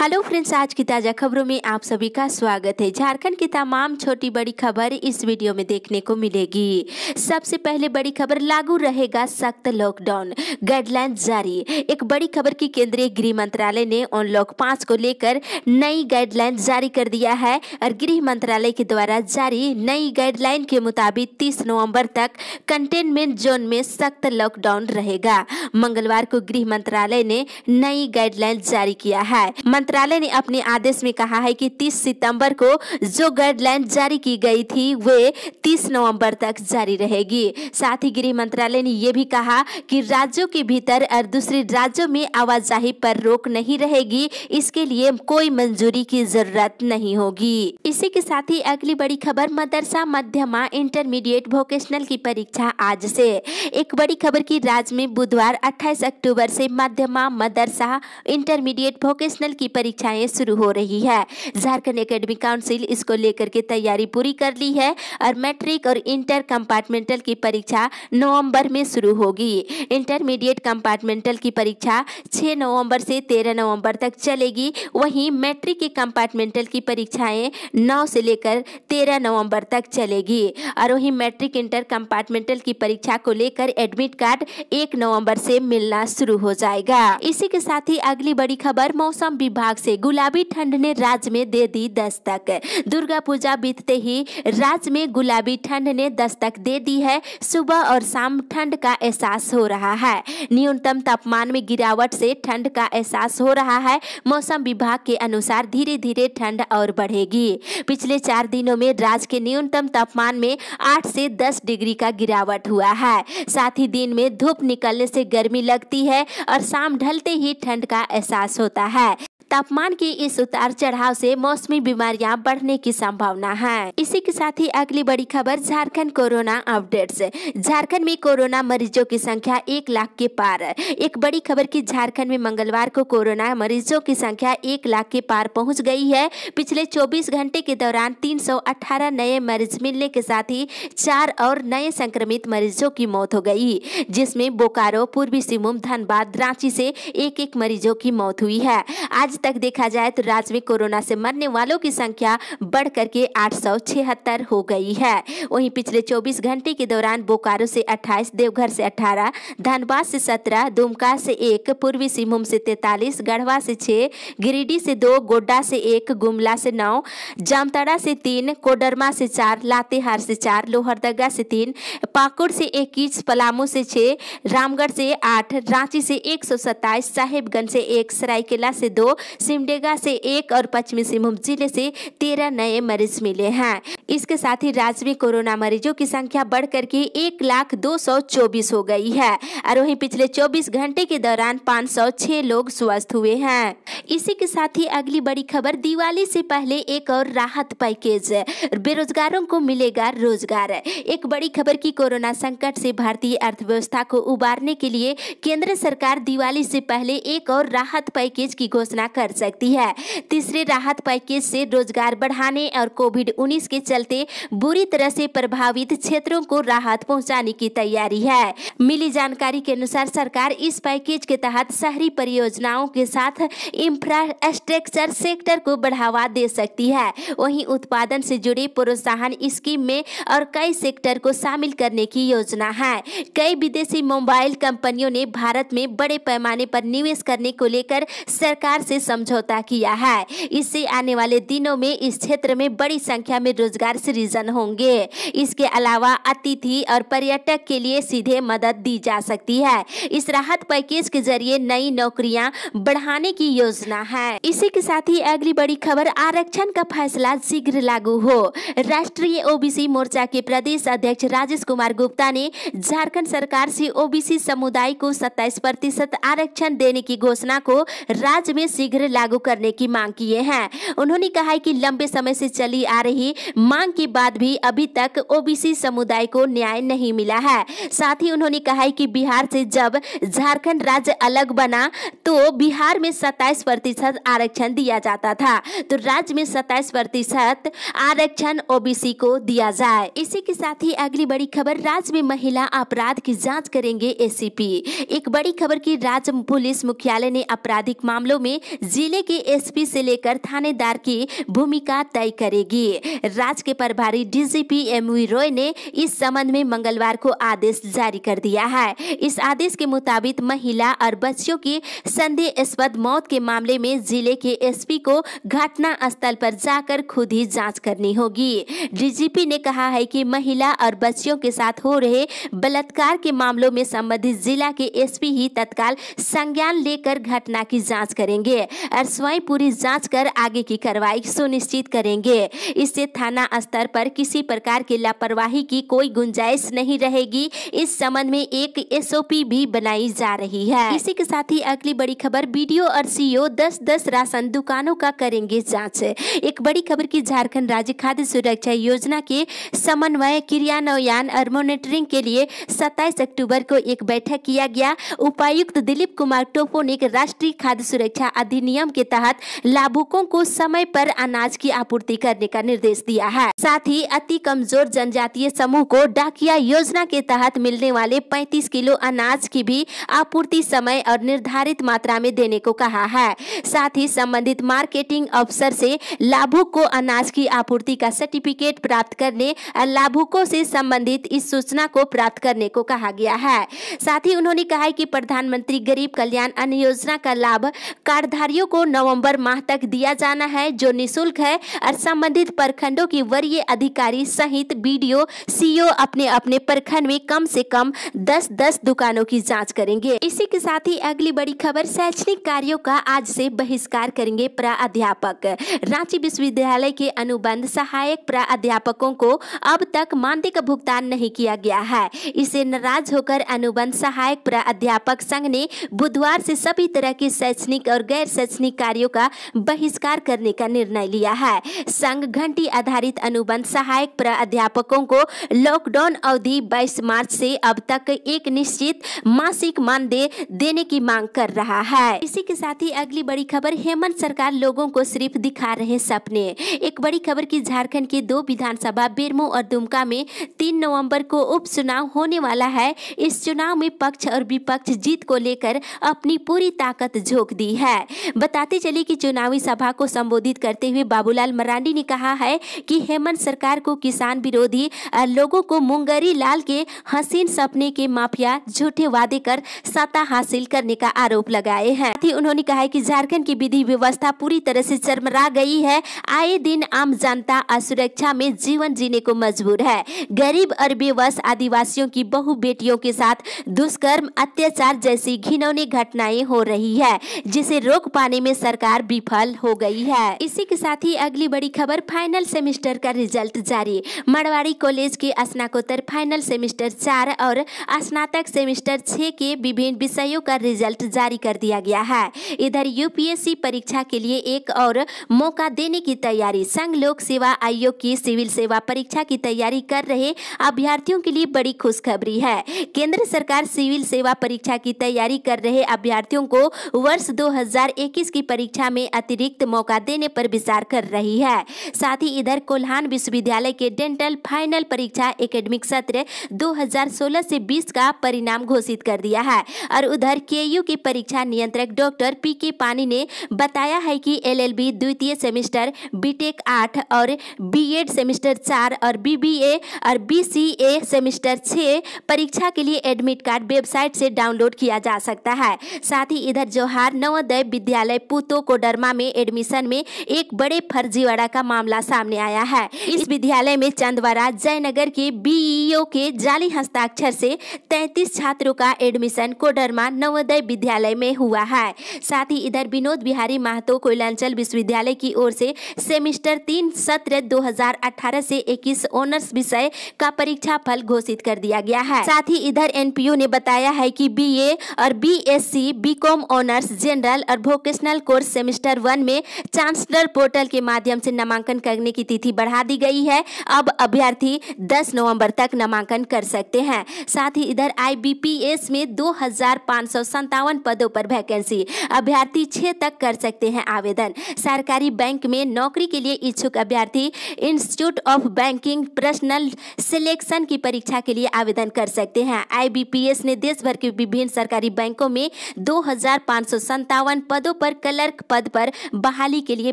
Hello friends, आज की ताज़ा खबरों में आप सभी का स्वागत है। झारखंड की तमाम छोटी बड़ी खबर इस वीडियो में देखने को मिलेगी। सबसे पहले बड़ी खबर, लागू रहेगा सख्त लॉकडाउन, गाइडलाइन जारी। एक बड़ी खबर की केंद्रीय गृह मंत्रालय ने अनलॉक 5 को लेकर नई गाइडलाइन जारी कर दिया है और गृह मंत्रालय के द्वारा जारी नई गाइडलाइन के मुताबिक 30 नवंबर तक कंटेनमेंट जोन में सख्त लॉकडाउन रहेगा। मंगलवार को गृह मंत्रालय ने नई गाइडलाइन जारी किया है। मंत्रालय ने अपने आदेश में कहा है कि 30 सितंबर को जो गाइडलाइन जारी की गई थी वे 30 नवंबर तक जारी रहेगी। साथ ही गृह मंत्रालय ने यह भी कहा कि राज्यों के भीतर और दूसरे राज्यों में आवाजाही पर रोक नहीं रहेगी, इसके लिए कोई मंजूरी की जरूरत नहीं होगी। इसी के साथ ही अगली बड़ी खबर, मदरसा मध्यमा इंटरमीडिएट वोकेशनल की परीक्षा आज से। एक बड़ी खबर की राज्य में बुधवार 28 अक्टूबर से मध्यमा मदरसा इंटरमीडिएट वोकेशनल की परीक्षाएं शुरू हो रही है। झारखंड एकेडमिक काउंसिल इसको लेकर के तैयारी पूरी कर ली है और मैट्रिक और इंटर कंपार्टमेंटल की परीक्षा नवंबर में शुरू होगी। इंटरमीडिएट कंपार्टमेंटल की परीक्षा 6 नवंबर से 13 नवंबर तक चलेगी। वहीं मैट्रिक के कंपार्टमेंटल की परीक्षाएं 9 से लेकर 13 नवंबर तक चलेगी और वहीं मैट्रिक इंटर कंपार्टमेंटल की परीक्षा को लेकर एडमिट कार्ड 1 नवंबर से मिलना शुरू हो जाएगा। इसी के साथ ही अगली बड़ी खबर, मौसम विभाग से गुलाबी ठंड ने राज्य में दे दी दस्तक। दुर्गा पूजा बीतते ही राज्य में गुलाबी ठंड ने दस्तक दे दी है। सुबह और शाम ठंड का एहसास हो रहा है। न्यूनतम तापमान में गिरावट से ठंड का एहसास हो रहा है। मौसम विभाग के अनुसार धीरे धीरे ठंड और बढ़ेगी। पिछले 4 दिनों में राज्य के न्यूनतम तापमान में 8 से 10 डिग्री का गिरावट हुआ है। साथ ही दिन में धूप निकलने से गर्मी लगती है और शाम ढलते ही ठंड का एहसास होता है। तापमान की इस उतार चढ़ाव से मौसमी बीमारियां बढ़ने की संभावना है। इसी के साथ ही अगली बड़ी खबर, झारखंड कोरोना अपडेट्स। झारखंड में कोरोना मरीजों की संख्या 1 लाख के पार। एक बड़ी खबर की झारखंड में मंगलवार को कोरोना मरीजों की संख्या 1 लाख के पार पहुंच गई है। पिछले 24 घंटे के दौरान 318 नए मरीज मिलने के साथ ही 4 और नए संक्रमित मरीजों की मौत हो गई, जिसमें बोकारो, पूर्वी सिंहभूम, धनबाद, रांची से एक मरीजों की मौत हुई है। आज तक देखा जाए तो राज्य में कोरोना से मरने वालों की संख्या बढ़ करके 876 हो गई है। वहीं पिछले 24 घंटे के दौरान बोकारो से 28, देवघर से 18, धनबाद से 17, दुमका से 1, पूर्वी सिंहभूम से 43, गढ़वा से 6, गिरिडीह से 2, गोड्डा से 1, गुमला से 9, जामताड़ा से 3, कोडरमा से 4, लातेहार से 4, लोहरदगा से 3, पाकुड़ से 21, पलामू से 6, रामगढ़ से 8, रांची से 127, साहेबगंज से 1, सरायकेला से 2, सिमडेगा से 1 और पश्चिमी सिंहभूम जिले से 13 नए मरीज मिले हैं। इसके साथ ही राज्य में कोरोना मरीजों की संख्या बढ़ करके 1,224 हो गई है और वहीं पिछले 24 घंटे के दौरान 506 लोग स्वस्थ हुए हैं। इसी के साथ ही अगली बड़ी खबर, दिवाली से पहले एक और राहत पैकेज, बेरोजगारों को मिलेगा रोजगार। एक बड़ी खबर की कोरोना संकट से भारतीय अर्थव्यवस्था को उबारने के लिए केंद्र सरकार दिवाली से पहले एक और राहत पैकेज की घोषणा कर सकती है। तीसरे राहत पैकेज से रोजगार बढ़ाने और कोविड-19 के चलते बुरी तरह से प्रभावित क्षेत्रों को राहत पहुंचाने की तैयारी है। मिली जानकारी के अनुसार सरकार इस पैकेज के तहत शहरी परियोजनाओं के साथ इंफ्रास्ट्रक्चर सेक्टर को बढ़ावा दे सकती है। वहीं उत्पादन से जुड़े प्रोत्साहन स्कीम में और कई सेक्टर को शामिल करने की योजना है। कई विदेशी मोबाइल कंपनियों ने भारत में बड़े पैमाने पर निवेश करने को लेकर सरकार से समझौता किया है। इससे आने वाले दिनों में इस क्षेत्र में बड़ी संख्या में रोजगार सृजन होंगे। इसके अलावा अतिथि और पर्यटक के लिए सीधे मदद दी जा सकती है। इस राहत पैकेज के जरिए नई नौकरियां बढ़ाने की योजना है। इसी के साथ ही अगली बड़ी खबर, आरक्षण का फैसला शीघ्र लागू हो। राष्ट्रीय ओबीसी मोर्चा के प्रदेश अध्यक्ष राजेश कुमार गुप्ता ने झारखंड सरकार से ओबीसी समुदाय को 27% आरक्षण देने की घोषणा को राज्य में शीघ्र लागू करने की मांग किए हैं। उन्होंने कहा है कि लंबे समय से चली आ रही मांग के बाद भी अभी तक ओबीसी समुदाय को न्याय नहीं मिला है। साथ ही उन्होंने कहा है कि बिहार से जब झारखंड राज्य अलग बना तो बिहार में 27% आरक्षण दिया जाता था, तो राज्य में 27% आरक्षण ओबीसी को दिया जाए। इसी के साथ ही अगली बड़ी खबर, राज्य में महिला अपराध की जांच करेंगे एसीपी। एक बड़ी खबर की राज्य पुलिस मुख्यालय ने आपराधिक मामलों में जिले के एसपी से लेकर थानेदार की भूमिका तय करेगी। राज्य के प्रभारी डीजीपी एमवी रॉय ने इस संबंध में मंगलवार को आदेश जारी कर दिया है। इस आदेश के मुताबिक महिला और बच्चियों की संदेहास्पद मौत के मामले में जिले के एसपी को घटना स्थल पर जाकर खुद ही जांच करनी होगी। डीजीपी ने कहा है कि महिला और बच्चियों के साथ हो रहे बलात्कार के मामलों में संबंधित जिला के एसपी ही तत्काल संज्ञान लेकर घटना की जांच करेंगे और स्वयं पूरी जांच कर आगे की कार्रवाई सुनिश्चित करेंगे। इससे थाना स्तर पर किसी प्रकार की लापरवाही की कोई गुंजाइश नहीं रहेगी। इस संबंध में एक एसओपी भी बनाई जा रही है। इसी के साथ ही अगली बड़ी खबर, बीडीओ और सीईओ 10-10 राशन दुकानों का करेंगे जांच। एक बड़ी खबर की झारखंड राज्य खाद्य सुरक्षा योजना के समन्वय, क्रियान्वयन और मॉनिटरिंग के लिए 27 अक्टूबर को एक बैठक किया गया। उपायुक्त दिलीप कुमार टोपो ने राष्ट्रीय खाद्य सुरक्षा अधिनियम के तहत लाभुकों को समय पर अनाज की आपूर्ति करने का निर्देश दिया है। साथ ही अति कमजोर जनजातीय समूह को डाकिया योजना के तहत मिलने वाले 35 किलो अनाज की भी आपूर्ति समय और निर्धारित मात्रा में देने को कहा है। साथ ही संबंधित मार्केटिंग अफसर से लाभुक को अनाज की आपूर्ति का सर्टिफिकेट प्राप्त करने और लाभुकों से संबंधित इस सूचना को प्राप्त करने को कहा गया है। साथ ही उन्होंने कहा है कि प्रधानमंत्री गरीब कल्याण अन्न योजना का लाभ कार्डधारियों को नवंबर माह तक दिया जाना है, जो निःशुल्क है और संबंधित प्रखंडों की वरीय अधिकारी सहित बीडीओ, सीईओ अपने अपने प्रखंड में कम से कम 10-10 दुकानों की जांच करेंगे। इसी के साथ ही अगली बड़ी खबर, शैक्षणिक कार्यों का आज से बहिष्कार करेंगे प्राध्यापक। रांची विश्वविद्यालय के अनुबंध सहायक प्राध्यापकों को अब तक मानदेय का भुगतान नहीं किया गया है। इसे नाराज होकर अनुबंध सहायक प्राध्यापक संघ ने बुधवार से सभी तरह के शैक्षणिक और गैर शैक्षणिक कार्यों का बहिष्कार करने का निर्णय लिया है। संघ घंटी आधारित अनुबंध सहायक प्राध्यापकों को लॉकडाउन अवधि 22 मार्च से अब तक एक निश्चित मासिक मानदेय देने की मांग कर रहा है। इसी के साथ ही अगली बड़ी खबर, हेमंत सरकार लोगों को सिर्फ दिखा रहे सपने। एक बड़ी खबर की झारखंड के 2 विधानसभा बेरमो और दुमका में 3 नवंबर को उपचुनाव होने वाला है। इस चुनाव में पक्ष और विपक्ष जीत को लेकर अपनी पूरी ताकत झोंक दी है। बताते चले कि चुनावी सभा को संबोधित करते हुए बाबूलाल मरांडी ने कहा है कि हेमंत सरकार को किसान विरोधी और लोगों को मुंगरी लाल के हसीन सपने के माफिया झूठे वादे कर सत्ता हासिल करने का आरोप लगाए हैं। उन्होंने कहा है कि झारखंड की विधि व्यवस्था पूरी तरह से चरमरा गई है। आए दिन आम जनता असुरक्षा में जीवन जीने को मजबूर है। गरीब और बेबस आदिवासियों की बहु बेटियों के साथ दुष्कर्म, अत्याचार जैसी घिनौनी घटनाएं हो रही है, जिसे रोक पाने में सरकार विफल हो गई है। इसी के साथ ही अगली बड़ी खबर, फाइनल सेमेस्टर का रिजल्ट जारी। मरवाड़ी कॉलेज के स्नातकोत्तर फाइनल सेमेस्टर 4 और स्नातक सेमेस्टर 6 के विभिन्न विषयों का रिजल्ट जारी कर दिया गया है। इधर यूपीएससी परीक्षा के लिए एक और मौका देने की तैयारी। संघ लोक सेवा आयोग की सिविल सेवा परीक्षा की तैयारी कर रहे अभ्यर्थियों के लिए बड़ी खुशखबरी है। केंद्र सरकार सिविल सेवा परीक्षा की तैयारी कर रहे अभ्यर्थियों को वर्ष 2021 की परीक्षा में अतिरिक्त मौका देने पर विचार कर रही है। साथ ही इधर कोल्हान विश्वविद्यालय के डेंटल फाइनल परीक्षा एकेडमिक सत्र 2016 से 20 का परिणाम घोषित कर दिया है। और उधर केयू के परीक्षा नियंत्रक डॉक्टर पीके पानी ने बताया है कि एलएलबी द्वितीय सेमेस्टर, बीटेक 8 और बीएड सेमेस्टर 4 और बीबीए और बीसीए सेमेस्टर 6 परीक्षा के एडमिट कार्ड वेबसाइट से डाउनलोड किया जा सकता है। साथ ही इधर जौहार नवोदय विद्यालय पूतो कोडरमा में एडमिशन में एक बड़े फर्जीवाड़ा का मामला सामने आया है। इस विद्यालय में चंदवारा जयनगर के बीईओ के जाली हस्ताक्षर से 33 छात्रों का एडमिशन कोडरमा नवोदय विद्यालय में हुआ है। साथ ही इधर विनोद बिहारी महतो कोयलांचल विश्वविद्यालय की ओर से सेमेस्टर 3 सत्र 2018 से 21 ऑनर्स विषय का परीक्षा फल घोषित कर दिया गया है। साथ ही इधर एनपीयू ने बताया है कि बीए और बीएससी, बीकॉम ऑनर्स, जनरल और वोकेशनल कोर्स सेमेस्टर 1 में चांसलर पोर्टल के माध्यम से नामांकन करने की तिथि बढ़ा दी गई है। अब अभ्यर्थी 10 नवंबर तक नामांकन कर सकते हैं। साथ ही इधर आईबीपीएस में 2557 पदों पर वैकेंसी, अभ्यर्थी 6 तक कर सकते हैं आवेदन। सरकारी बैंक में नौकरी के लिए इच्छुक अभ्यर्थी institute of banking personal selection की परीक्षा के लिए आवेदन कर सकते हैं। आईबीपीएस ने देश भर के विभिन्न सरकारी बैंकों में 2557 पदों पदों पर क्लर्क पद पर बहाली के लिए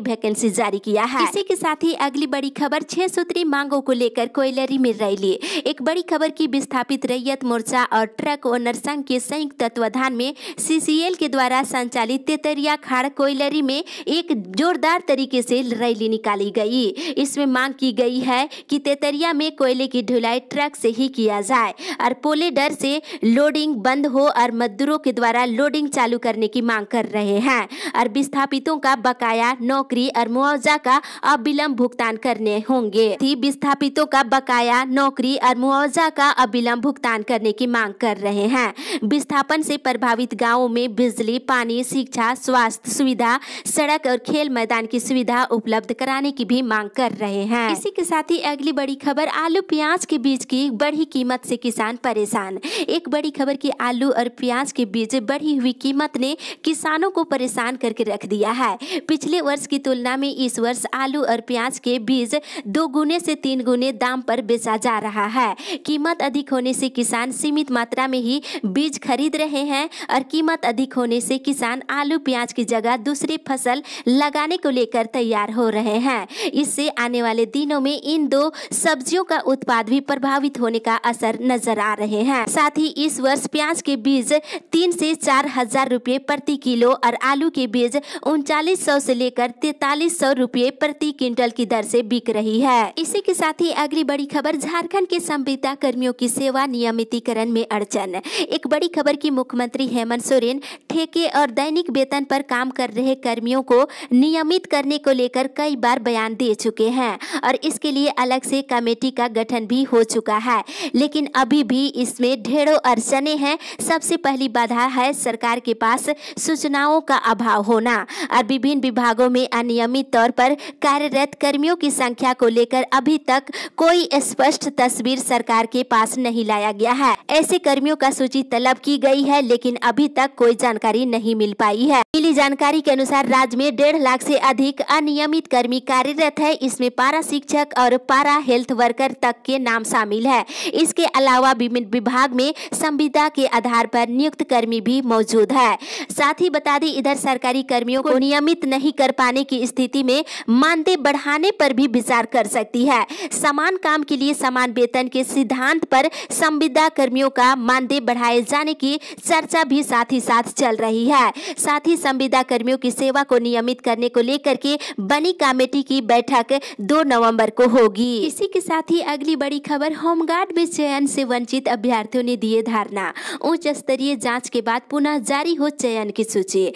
वैकेंसी जारी किया है। इसी के साथ ही अगली बड़ी खबर 6 सूत्री मांगों को लेकर कोयलरी में रैली। एक बड़ी खबर की विस्थापित रैयत मोर्चा और ट्रक ओनर संघ के संयुक्त तत्वाधान में CCL के द्वारा संचालित तेतरिया खाड़ कोयलरी में एक जोरदार तरीके से रैली निकाली गई। इसमें मांग की गई है कि तेतरिया में कोयले की ढुलाई ट्रक से ही किया जाए और पोलेडर से लोडिंग बंद हो और मजदूरों के द्वारा लोडिंग चालू करने की मांग कर रहे हैं और विस्थापितों का बकाया नौकरी और मुआवजा का अविलंब भुगतान करने होंगे। विस्थापितों का बकाया नौकरी और मुआवजा का अविलंब भुगतान करने की मांग कर रहे हैं। विस्थापन से प्रभावित गाँवों में बिजली, पानी, शिक्षा, स्वास्थ्य सुविधा, सड़क और खेल मैदान की सुविधा उपलब्ध कराने की भी मांग कर रहे हैं। इसी के साथ ही अगली बड़ी खबर आलू प्याज के बीज की बढ़ी कीमत से किसान परेशान। एक बड़ी खबर की आलू और प्याज के बीज बढ़ी हुई कीमत ने किसानों को परेशान करके रख दिया है। पिछले वर्ष की तुलना में इस वर्ष आलू और प्याज के बीज 2 गुने से 3 गुने दाम पर बेचा जा रहा है। कीमत अधिक होने से किसान सीमित मात्रा में ही बीज खरीद रहे हैं और कीमत अधिक होने से किसान आलू प्याज की जगह दूसरी फसल लगाने को लेकर तैयार हो रहे हैं। इससे आने वाले दिनों में इन 2 सब्जियों का उत्पाद भी प्रभावित होने का असर नजर आ रहे हैं। साथ ही इस वर्ष प्याज के बीज 3 से 4 हजार रुपये प्रति किलो और आलू के बीज 3900 से लेकर 4300 रुपये प्रति क्विंटल की दर से बिक रही है। इसी के साथ ही अगली बड़ी खबर झारखंड के संविदा कर्मियों की सेवा नियमितीकरण में अड़चन। एक बड़ी खबर की मुख्यमंत्री हेमंत सोरेन ठेके और दैनिक वेतन पर काम कर रहे कर्मियों को नियमित करने को लेकर कई बार बयान दे चुके हैं और इसके लिए अलग से कमेटी का गठन भी हो चुका है, लेकिन अभी भी इसमें ढेरों अड़चनें हैं। सबसे पहली बाधा है सरकार के पास सूचनाओं का अभाव होना और विभिन्न विभागों में अनियमित तौर पर कार्यरत कर्मियों की संख्या को लेकर अभी तक कोई स्पष्ट तस्वीर सरकार के पास नहीं लाया गया है। ऐसे कर्मियों का सूची तलब की गई है, लेकिन अभी तक कोई जानकारी नहीं मिल पाई है। मिली जानकारी के अनुसार राज्य में 1.5 लाख से अधिक अनियमित कर्मी कार्यरत है। इसमें पारा शिक्षक और पारा हेल्थ वर्कर तक के नाम शामिल है। इसके अलावा विभिन्न विभाग में संविदा के आधार पर नियुक्त कर्मी भी मौजूद है। साथ ही बता दें, इधर सरकारी कर्मियों को नियमित नहीं कर पाने की स्थिति में मानदेय बढ़ाने पर भी विचार कर सकती है। समान काम के लिए समान वेतन के सिद्धांत पर संविदा कर्मियों का मानदेय बढ़ाए जाने की चर्चा भी साथ ही साथ चल रही है। साथ ही संविदा कर्मियों की सेवा को नियमित करने को लेकर के बनी कमेटी की बैठक 2 नवंबर को होगी। इसी के साथ ही अगली बड़ी खबर होमगार्ड में चयन से वंचित अभ्यर्थियों ने दिए धरना। उच्च स्तरीय जांच के बाद पुनः जारी हो चयन की सूची।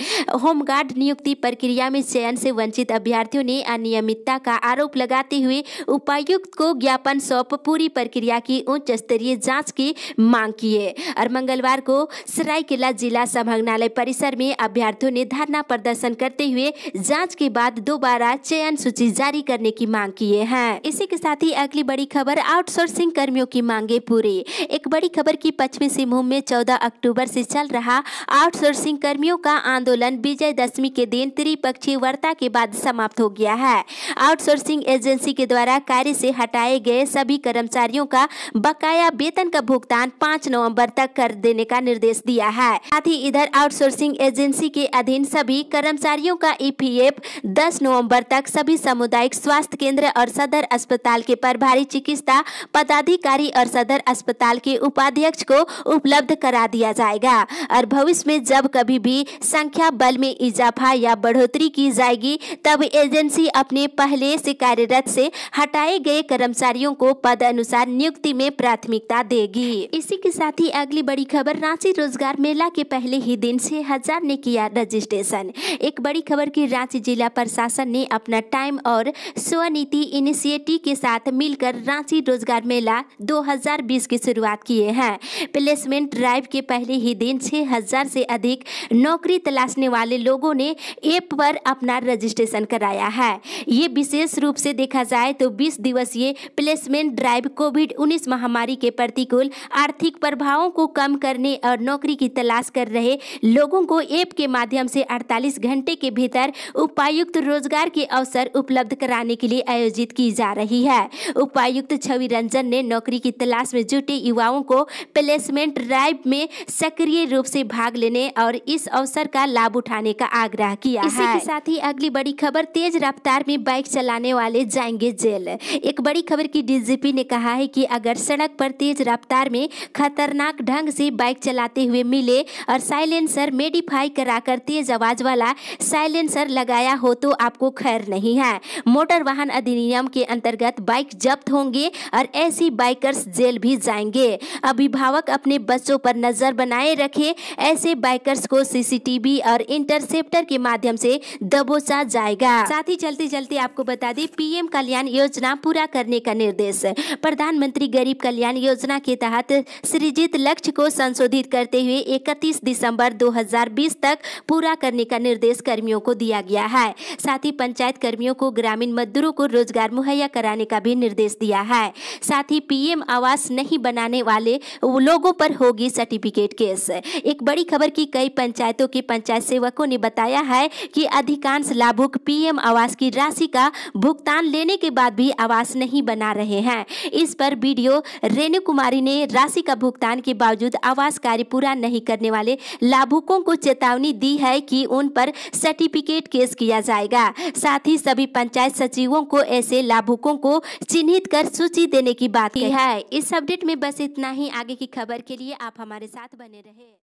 होमगार्ड नियुक्ति प्रक्रिया में चयन से वंचित अभ्यर्थियों ने अनियमितता का आरोप लगाते हुए उपायुक्त को ज्ञापन सौंप पूरी प्रक्रिया की उच्च स्तरीय जांच की मांग की है और मंगलवार को सरायकेला जिला समाहरणालय परिसर में अभ्यर्थियों ने धरना प्रदर्शन करते हुए जांच के बाद दोबारा चयन सूची जारी करने की मांग किए हैं। इसी के साथ ही अगली बड़ी खबर आउटसोर्सिंग कर्मियों की मांगे पूरी। एक बड़ी खबर की पश्चिमी सिंहभूम में 14 अक्टूबर से चल रहा आउटसोर्सिंग कर्मियों का आंदोलन विजयदशमी के दिन त्रिपक्षीय वार्ता के बाद समाप्त हो गया है। आउटसोर्सिंग एजेंसी के द्वारा कार्य से हटाए गए सभी कर्मचारियों का बकाया वेतन का भुगतान 5 नवंबर तक कर देने का निर्देश दिया है। साथ ही इधर आउटसोर्सिंग एजेंसी के अधीन सभी कर्मचारियों का EPF 10 नवंबर तक सभी सामुदायिक स्वास्थ्य केंद्र और सदर अस्पताल के प्रभारी चिकित्सा पदाधिकारी और सदर अस्पताल के उपाध्यक्ष को उपलब्ध करा दिया जाएगा और भविष्य में जब कभी भी संख्या बल में इजाफा या बढ़ोतरी की जाएगी तब एजेंसी अपने पहले से कार्यरत से हटाए गए कर्मचारियों को पद अनुसार नियुक्ति में प्राथमिकता देगी। इसी के साथ ही अगली बड़ी खबर रांची रोजगार मेला के पहले ही दिन 6000 ने किया रजिस्ट्रेशन। एक बड़ी खबर की रांची जिला प्रशासन ने अपना टाइम और स्वनीति इनिशिएटिव के साथ मिलकर रांची रोजगार मेला 2020 की शुरुआत किए हैं। प्लेसमेंट ड्राइव के पहले ही दिन 6000 से अधिक नौकरी तलाशने वाले लोगों ने ऐप पर अपना रजिस्ट्रेशन कराया है। ये विशेष रूप से देखा जाए तो 20 दिवसीय प्लेसमेंट ड्राइव कोविड-19 महामारी के प्रतिकूल आर्थिक प्रभावों को कम करने और नौकरी की तलाश कर रहे लोगों को ऐप के माध्यम से 48 घंटे के भीतर उपायुक्त रोजगार के अवसर उपलब्ध कराने के लिए आयोजित की जा रही है। उपायुक्त छवि रंजन ने नौकरी की तलाश में जुटे युवाओं को प्लेसमेंट ड्राइव में सक्रिय रूप से भाग लेने और इस अवसर का लाभ उठाने उठाने का आग्रह किया है। इसी के साथ ही अगली बड़ी खबर, तेज रफ्तार में बाइक चलाने वाले जाएंगे जेल। एक बड़ी खबर की डीजीपी ने कहा है कि अगर सड़क पर तेज रफ्तार में खतरनाक ढंग से बाइक चलाते हुए मिले और साइलेंसर मेडिफाई कराकर तेज आवाज वाला साइलेंसर लगाया हो तो आपको खैर नहीं है। मोटर वाहन अधिनियम के अंतर्गत बाइक जब्त होंगे और ऐसी बाइकर्स जेल भी जाएंगे। अभिभावक अपने बच्चों पर नजर बनाए रखे, ऐसे बाइकर्स को सीसीटीवी और इंटरसेप्टर के माध्यम से दबोचा जाएगा। साथ ही चलते चलते आपको बता दें, पीएम कल्याण योजना पूरा करने का निर्देश। प्रधानमंत्री गरीब कल्याण योजना के तहत सृजित लक्ष्य को संशोधित करते हुए 31 दिसंबर 2020 तक पूरा करने का निर्देश कर्मियों को दिया गया है। साथ ही पंचायत कर्मियों को ग्रामीण मजदूरों को रोजगार मुहैया कराने का भी निर्देश दिया है। साथ ही पीएम आवास नहीं बनाने वाले लोगों पर होगी सर्टिफिकेट केस। एक बड़ी खबर की कई पंचायतों के पंचायत सेवकों ने बताया है कि अधिकांश लाभुक पीएम आवास की राशि का भुगतान लेने के बाद भी आवास नहीं बना रहे हैं। इस पर वीडियो रेणु कुमारी ने राशि का भुगतान के बावजूद आवास कार्य पूरा नहीं करने वाले लाभुकों को चेतावनी दी है कि उन पर सर्टिफिकेट केस किया जाएगा। साथ ही सभी पंचायत सचिवों को ऐसे लाभुकों को चिन्हित कर सूची देने की बात की है। इस अपडेट में बस इतना ही। आगे की खबर के लिए आप हमारे साथ बने रहे।